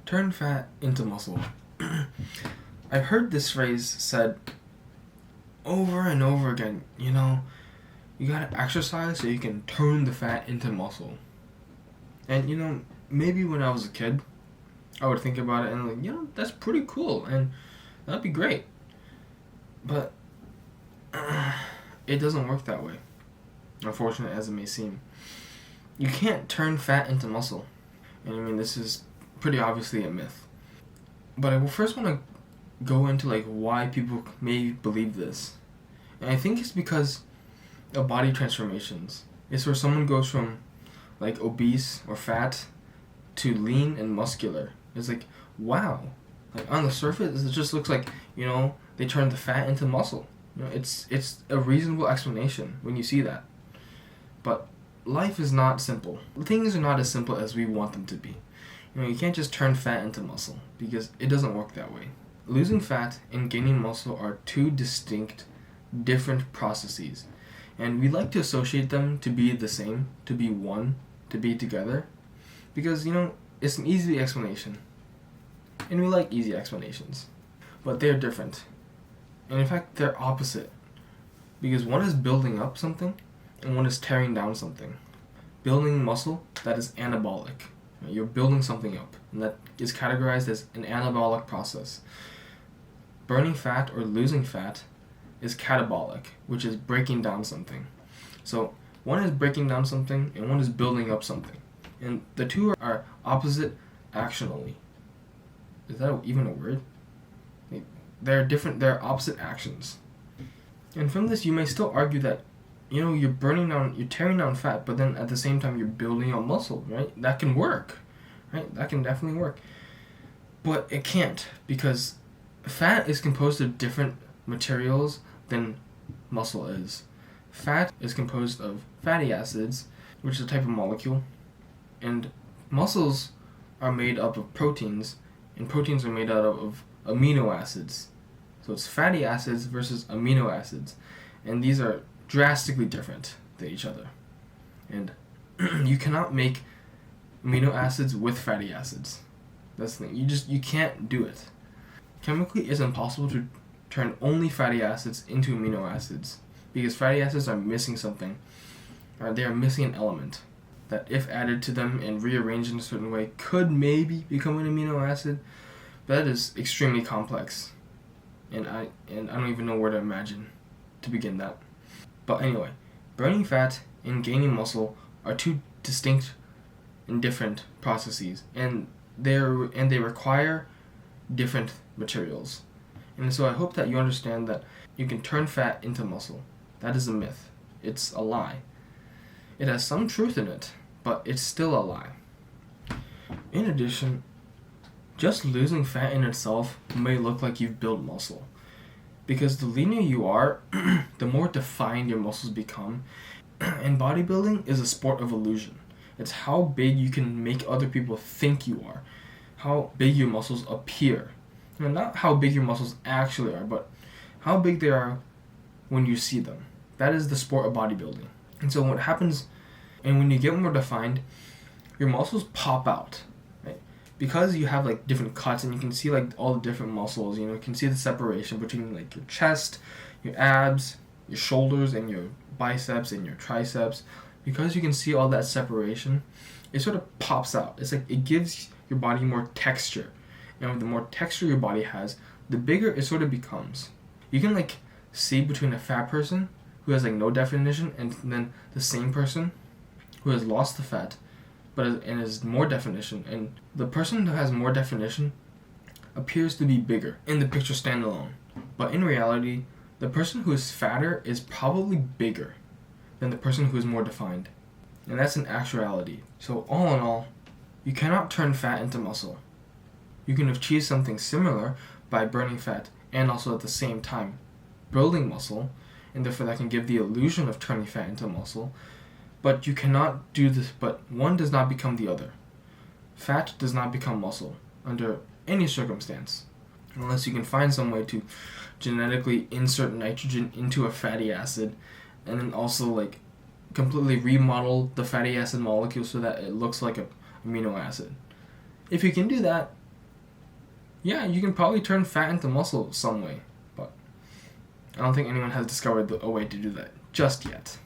Turn fat into muscle. I've heard this phrase said over and over again, you gotta exercise so you can turn the fat into muscle. And maybe when I was a kid, I would think about it and that's pretty cool and that'd be great. But it doesn't work that way, unfortunate as it may seem. You can't turn fat into muscle. And this is pretty obviously a myth. But I will first want to go into why people may believe this. And I think it's because of body transformations. It's where someone goes from obese or fat to lean and muscular. It's wow. On the surface it just looks like, they turned the fat into muscle. It's a reasonable explanation when you see that. But life is not simple. Things are not as simple as we want them to be. You can't just turn fat into muscle because it doesn't work that way. Losing fat and gaining muscle are two distinct, different processes. And we like to associate them to be the same, to be one, to be together. Because, it's an easy explanation. And we like easy explanations. But they're different. And in fact, they're opposite. Because one is building up something, and one is tearing down something. Building muscle, that is anabolic. You're building something up, and that is categorized as an anabolic process. Burning fat or losing fat is catabolic, which is breaking down something. So one is breaking down something, and one is building up something. And the two are opposite actionally. Is that even a word? They're opposite actions. And from this, you may still argue that you're tearing down fat, but then at the same time you're building up muscle, right? That can work, right? That can definitely work. But it can't, because fat is composed of different materials than muscle is. Fat is composed of fatty acids, which is a type of molecule, and muscles are made up of proteins, and proteins are made out of amino acids. So it's fatty acids versus amino acids, and these are drastically different than each other. And you cannot make amino acids with fatty acids. That's the thing. You can't do it. Chemically, it's impossible to turn only fatty acids into amino acids because fatty acids are missing something. They are missing an element that, if added to them and rearranged in a certain way, could maybe become an amino acid. But that is extremely complex, and I don't even know where to imagine to begin that. But anyway, burning fat and gaining muscle are two distinct and different processes, and they require different materials. And so I hope that you understand that you can turn fat into muscle. That is a myth. It's a lie. It has some truth in it, but it's still a lie. In addition, just losing fat in itself may look like you've built muscle. Because the leaner you are, the more defined your muscles become. And bodybuilding is a sport of illusion. It's how big you can make other people think you are. How big your muscles appear. Not how big your muscles actually are, but how big they are when you see them. That is the sport of bodybuilding. And so what happens, and when you get more defined, your muscles pop out. Because you have different cuts and you can see all the different muscles, you can see the separation between your chest, your abs, your shoulders, and your biceps and your triceps. Because you can see all that separation, it sort of pops out. It's it gives your body more texture. And the more texture your body has, the bigger it sort of becomes. You can see between a fat person who has no definition and then the same person who has lost the fat and has more definition, and the person who has more definition appears to be bigger in the picture standalone. But in reality, the person who is fatter is probably bigger than the person who is more defined. And that's an actuality. So all in all, you cannot turn fat into muscle. You can achieve something similar by burning fat and also at the same time building muscle, and therefore that can give the illusion of turning fat into muscle. But you cannot do this, but one does not become the other. Fat does not become muscle under any circumstance, unless you can find some way to genetically insert nitrogen into a fatty acid, and then also completely remodel the fatty acid molecule so that it looks like an amino acid. If you can do that, yeah, you can probably turn fat into muscle some way, but I don't think anyone has discovered a way to do that just yet.